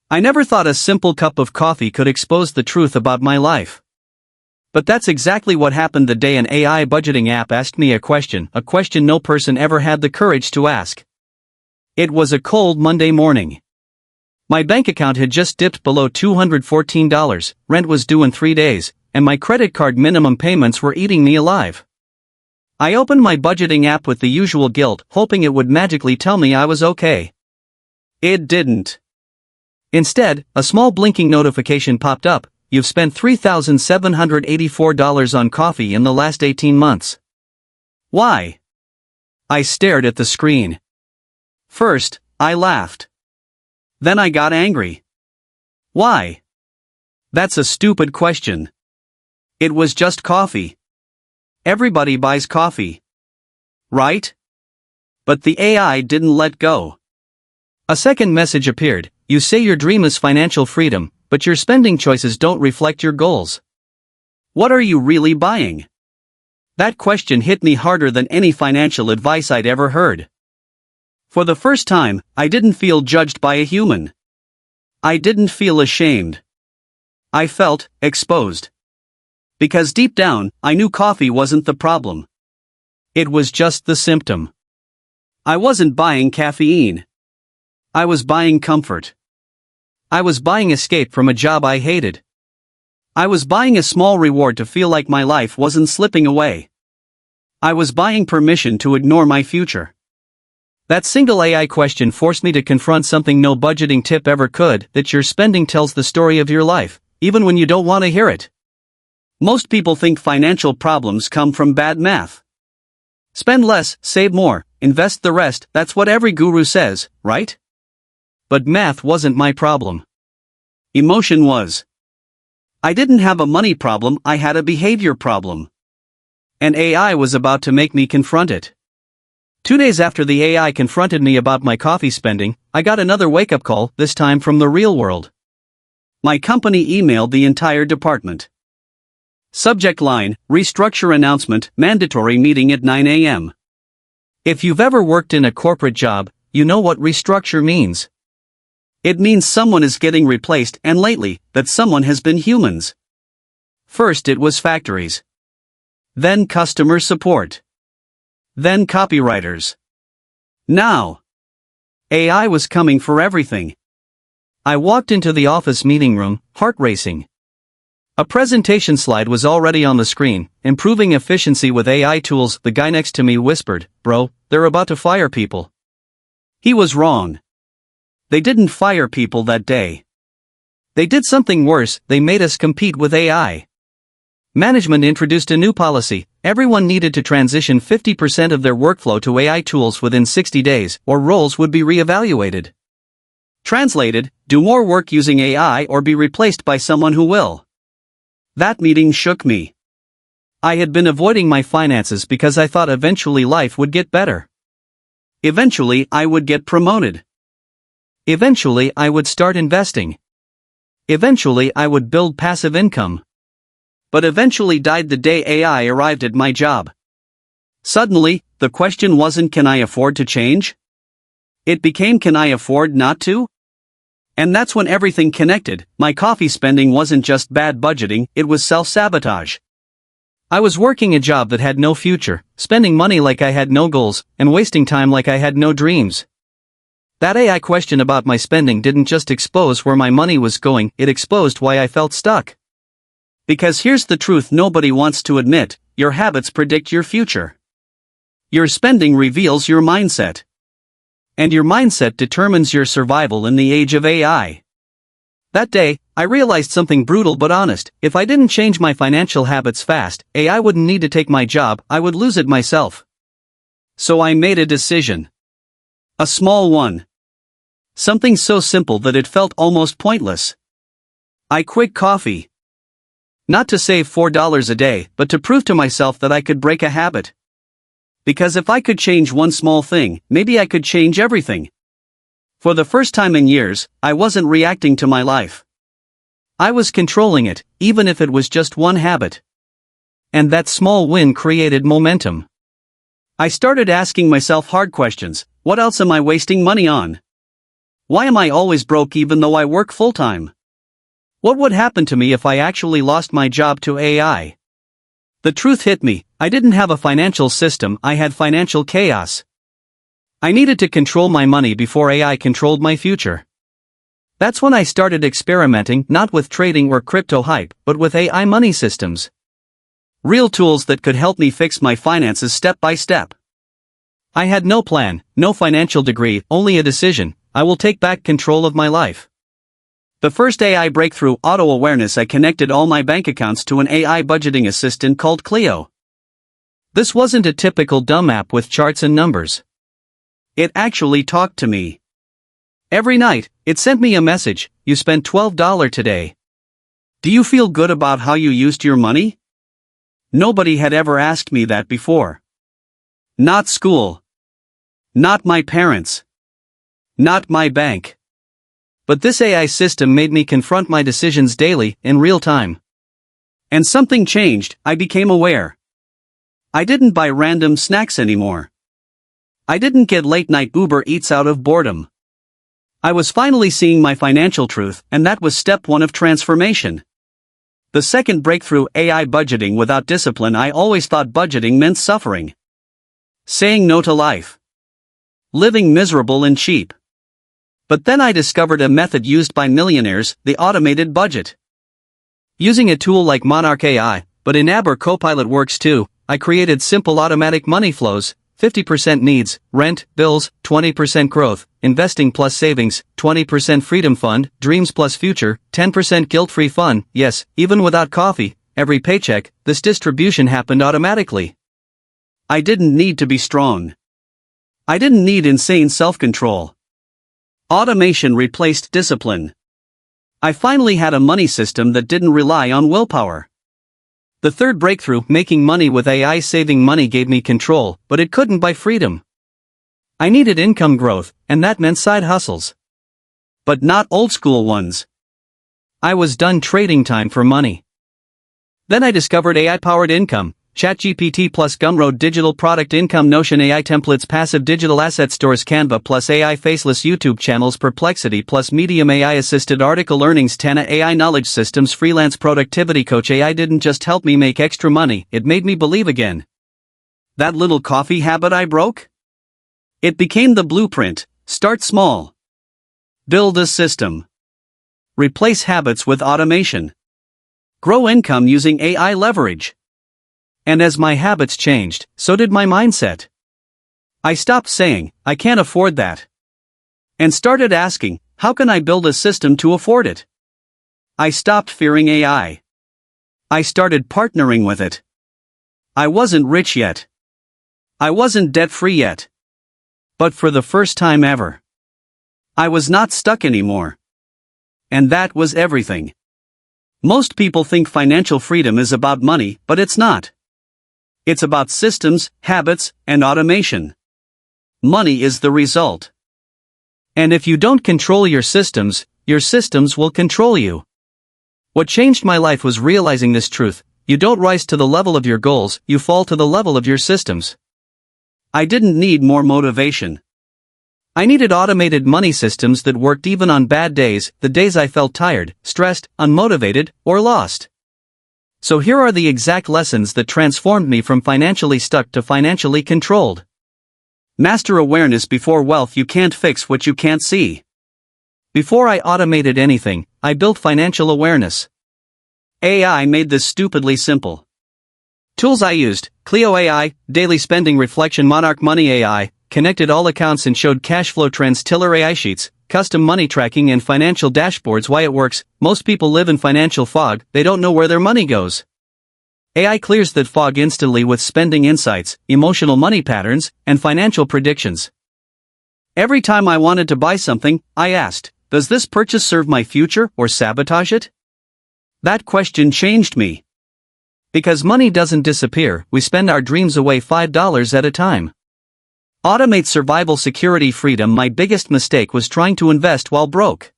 I never thought a simple cup of coffee could expose the truth about my life. But that's exactly what happened the day an AI budgeting app asked me a question no person ever had the courage to ask. It was a cold Monday morning. My bank account had just dipped below $214, rent was due in 3 days, and my credit card minimum payments were eating me alive. I opened my budgeting app with the usual guilt, hoping it would magically tell me I was okay. It didn't. Instead, a small blinking notification popped up: you've spent $3,784 on coffee in the last 18 months. Why? I stared at the screen. First, I laughed. Then I got angry. Why? That's a stupid question. It was just coffee. Everybody buys coffee. Right? But the AI didn't let go. A second message appeared: you say your dream is financial freedom, but your spending choices don't reflect your goals. What are you really buying? That question hit me harder than any financial advice I'd ever heard. For the first time, I didn't feel judged by a human. I didn't feel ashamed. I felt exposed. Because deep down, I knew coffee wasn't the problem. It was just the symptom. I wasn't buying caffeine. I was buying comfort. I was buying escape from a job I hated. I was buying a small reward to feel like my life wasn't slipping away. I was buying permission to ignore my future. That single AI question forced me to confront something no budgeting tip ever could: that your spending tells the story of your life, even when you don't want to hear it. Most people think financial problems come from bad math. Spend less, save more, invest the rest, that's what every guru says, right? But math wasn't my problem. Emotion was. I didn't have a money problem, I had a behavior problem. And AI was about to make me confront it. 2 days after the AI confronted me about my coffee spending, I got another wake-up call, this time from the real world. My company emailed the entire department. Subject line: restructure announcement, mandatory meeting at 9 a.m. If you've ever worked in a corporate job, you know what restructure means. It means someone is getting replaced, and lately, that someone has been humans. First it was factories. Then customer support. Then copywriters. Now, AI was coming for everything. I walked into the office meeting room, heart racing. A presentation slide was already on the screen: improving efficiency with AI tools. The guy next to me whispered, "Bro, they're about to fire people." He was wrong. They didn't fire people that day. They did something worse: they made us compete with AI. Management introduced a new policy: everyone needed to transition 50% of their workflow to AI tools within 60 days, or roles would be re-evaluated. Translated: do more work using AI or be replaced by someone who will. That meeting shook me. I had been avoiding my finances because I thought eventually life would get better. Eventually I would get promoted. Eventually I would start investing. Eventually I would build passive income. But eventually died the day AI arrived at my job. Suddenly, the question wasn't can I afford to change? It became can I afford not to? And that's when everything connected. My coffee spending wasn't just bad budgeting, it was self-sabotage. I was working a job that had no future, spending money like I had no goals, and wasting time like I had no dreams. That AI question about my spending didn't just expose where my money was going, it exposed why I felt stuck. Because here's the truth nobody wants to admit: your habits predict your future. Your spending reveals your mindset. And your mindset determines your survival in the age of AI. That day, I realized something brutal but honest: if I didn't change my financial habits fast, AI wouldn't need to take my job, I would lose it myself. So I made a decision. A small one. Something so simple that it felt almost pointless. I quit coffee. Not to save $4 a day, but to prove to myself that I could break a habit. Because if I could change one small thing, maybe I could change everything. For the first time in years, I wasn't reacting to my life. I was controlling it, even if it was just one habit. And that small win created momentum. I started asking myself hard questions: what else am I wasting money on? Why am I always broke even though I work full-time? What would happen to me if I actually lost my job to AI? The truth hit me, I didn't have a financial system, I had financial chaos. I needed to control my money before AI controlled my future. That's when I started experimenting not with trading or crypto hype, but with AI money systems. Real tools that could help me fix my finances step by step. I had no plan, no financial degree, only a decision: I will take back control of my life. The first AI breakthrough, auto-awareness. I connected all my bank accounts to an AI budgeting assistant called Clio. This wasn't a typical dumb app with charts and numbers. It actually talked to me. Every night, it sent me a message: you spent $12 today. Do you feel good about how you used your money? Nobody had ever asked me that before. Not school. Not my parents. Not my bank. But this AI system made me confront my decisions daily, in real time. And something changed. I became aware. I didn't buy random snacks anymore. I didn't get late-night Uber Eats out of boredom. I was finally seeing my financial truth, and that was step one of transformation. The second breakthrough, AI budgeting without discipline. I always thought budgeting meant suffering. Saying no to life. Living miserable and cheap. But then I discovered a method used by millionaires, the automated budget. Using a tool like Monarch AI, but in Aber Copilot works too, I created simple automatic money flows: 50% needs, rent, bills, 20% growth, investing plus savings, 20% freedom fund, dreams plus future, 10% guilt-free fun. Yes, even without coffee, every paycheck, this distribution happened automatically. I didn't need to be strong. I didn't need insane self-control. Automation replaced discipline. I finally had a money system that didn't rely on willpower. The third breakthrough, making money with AI. Saving money gave me control, but it couldn't buy freedom. I needed income growth, and that meant side hustles. But not old-school ones. I was done trading time for money. Then I discovered AI-powered income: ChatGPT plus Gumroad, digital product income, Notion AI templates, passive digital asset stores, Canva plus AI faceless YouTube channels, Perplexity plus Medium AI assisted article earnings, Tana AI knowledge systems, freelance productivity coach. AI didn't just help me make extra money, it made me believe again. That little coffee habit I broke? It became the blueprint: start small. Build a system. Replace habits with automation. Grow income using AI leverage. And as my habits changed, so did my mindset. I stopped saying, I can't afford that. And started asking, how can I build a system to afford it? I stopped fearing AI. I started partnering with it. I wasn't rich yet. I wasn't debt-free yet. But for the first time ever, I was not stuck anymore. And that was everything. Most people think financial freedom is about money, but it's not. It's about systems, habits, and automation. Money is the result. And if you don't control your systems will control you. What changed my life was realizing this truth: you don't rise to the level of your goals, you fall to the level of your systems. I didn't need more motivation. I needed automated money systems that worked even on bad days, the days I felt tired, stressed, unmotivated, or lost. So here are the exact lessons that transformed me from financially stuck to financially controlled. Master awareness before wealth. You can't fix what you can't see. Before I automated anything, I built financial awareness. AI made this stupidly simple. Tools I used: Clio AI, daily spending reflection, Monarch Money AI, connected all accounts and showed cash flow trends, Tiller AI sheets, custom money tracking and financial dashboards. Why it works: most people live in financial fog, they don't know where their money goes. AI clears that fog instantly with spending insights, emotional money patterns, and financial predictions. Every time I wanted to buy something, I asked, does this purchase serve my future or sabotage it? That question changed me. Because money doesn't disappear, we spend our dreams away $5 at a time. Automate survival, security, freedom. My biggest mistake was trying to invest while broke.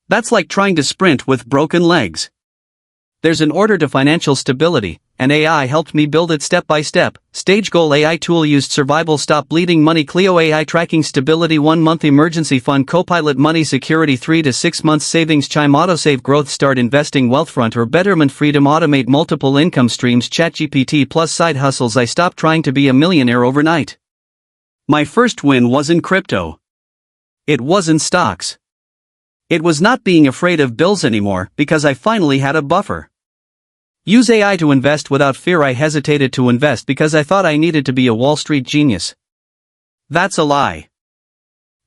That's like trying to sprint with broken legs. There's an order to financial stability: and AI helped me build it step by step. Stage goal AI tool used survival stop bleeding money Clio AI tracking stability 1 month emergency fund Copilot money security 3 to 6 months savings Chime autosave growth start investing Wealthfront or Betterment freedom automate multiple income streams ChatGPT plus side hustles I stopped trying to be a millionaire overnight. My first win was in crypto. It wasn't stocks. It was not being afraid of bills anymore because I finally had a buffer. Use AI to invest without fear. I hesitated to invest because I thought I needed to be a Wall Street genius. That's a lie.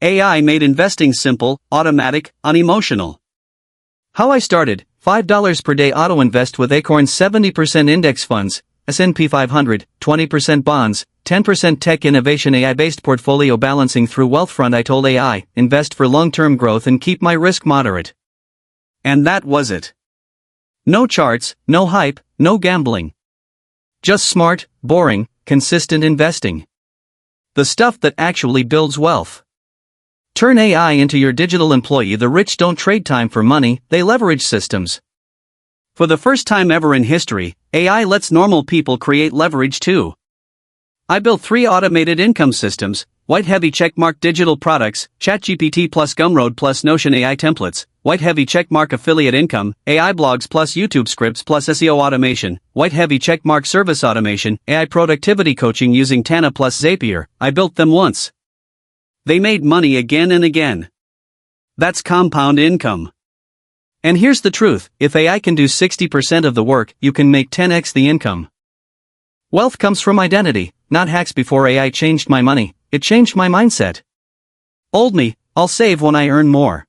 AI made investing simple, automatic, unemotional. How I started: $5 per day auto invest with Acorn 70% index funds, S&P 500, 20% bonds, 10% tech innovation AI-based portfolio balancing through Wealthfront. I told AI, invest for long-term growth and keep my risk moderate. And that was it. No charts, no hype, no gambling. Just smart, boring, consistent investing. The stuff that actually builds wealth. Turn AI into your digital employee. The rich don't trade time for money, they leverage systems. For the first time ever in history, AI lets normal people create leverage too. I built 3 automated income systems: White Heavy Checkmark digital products, ChatGPT plus Gumroad plus Notion AI templates, White Heavy Checkmark affiliate income, AI blogs plus YouTube scripts plus SEO automation, White Heavy Checkmark service automation, AI productivity coaching using Tana plus Zapier. I built them once. They made money again and again. That's compound income. And here's the truth: if AI can do 60% of the work, you can make 10x the income. Wealth comes from identity, not hacks. Before AI changed my money, it changed my mindset. Old me: I'll save when I earn more.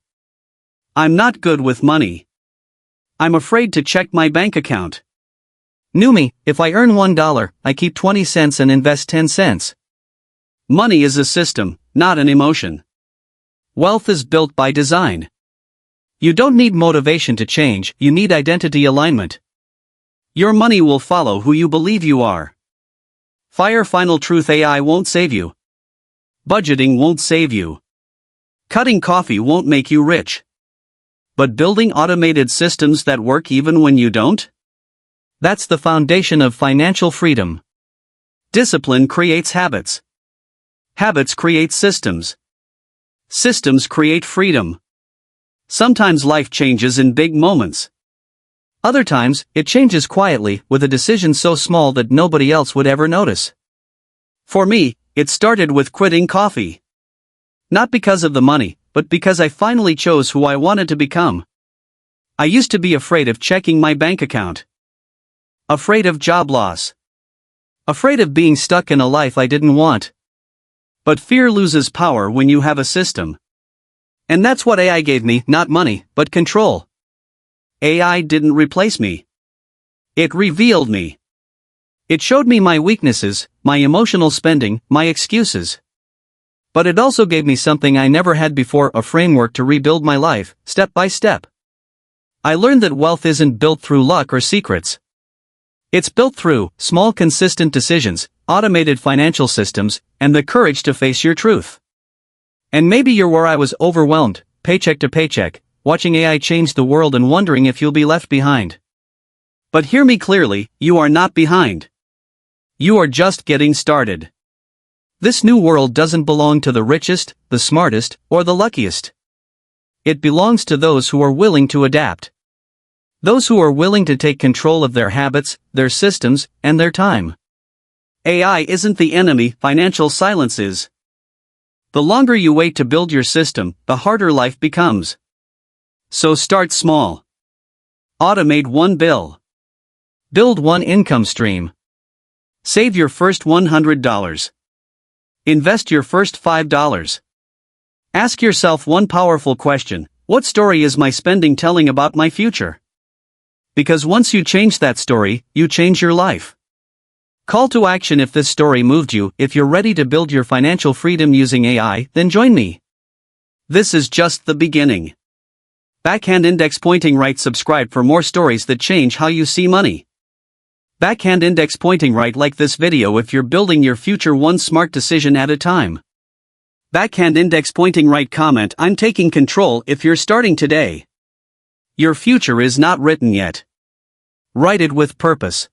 I'm not good with money. I'm afraid to check my bank account. New me: if I earn $1, I keep 20 cents and invest 10 cents. Money is a system, not an emotion. Wealth is built by design. You don't need motivation to change, you need identity alignment. Your money will follow who you believe you are. Fire final truth: AI won't save you. Budgeting won't save you. Cutting coffee won't make you rich. But building automated systems that work even when you don't? That's the foundation of financial freedom. Discipline creates habits. Habits create systems. Systems create freedom. Sometimes life changes in big moments. Other times, it changes quietly, with a decision so small that nobody else would ever notice. For me, it started with quitting coffee. Not because of the money, but because I finally chose who I wanted to become. I used to be afraid of checking my bank account. Afraid of job loss. Afraid of being stuck in a life I didn't want. But fear loses power when you have a system. And that's what AI gave me: not money, but control. AI didn't replace me. It revealed me. It showed me my weaknesses, my emotional spending, my excuses. But it also gave me something I never had before: a framework to rebuild my life, step by step. I learned that wealth isn't built through luck or secrets. It's built through small consistent decisions, automated financial systems, and the courage to face your truth. And maybe you're where I was: overwhelmed, paycheck to paycheck, watching AI change the world and wondering if you'll be left behind. But hear me clearly: you are not behind. You are just getting started. This new world doesn't belong to the richest, the smartest, or the luckiest. It belongs to those who are willing to adapt. Those who are willing to take control of their habits, their systems, and their time. AI isn't the enemy, financial silence is. The longer you wait to build your system, the harder life becomes. So start small. Automate one bill. Build one income stream. Save your first $100. Invest your first $5. Ask yourself one powerful question: what story is my spending telling about my future? Because once you change that story, you change your life. Call to action: if this story moved you, if you're ready to build your financial freedom using AI, then join me. This is just the beginning. Backhand index pointing right. Subscribe for more stories that change how you see money. Backhand index pointing right. Like this video if you're building your future one smart decision at a time. Backhand index pointing right. Comment: I'm taking control if you're starting today. Your future is not written yet. Write it with purpose.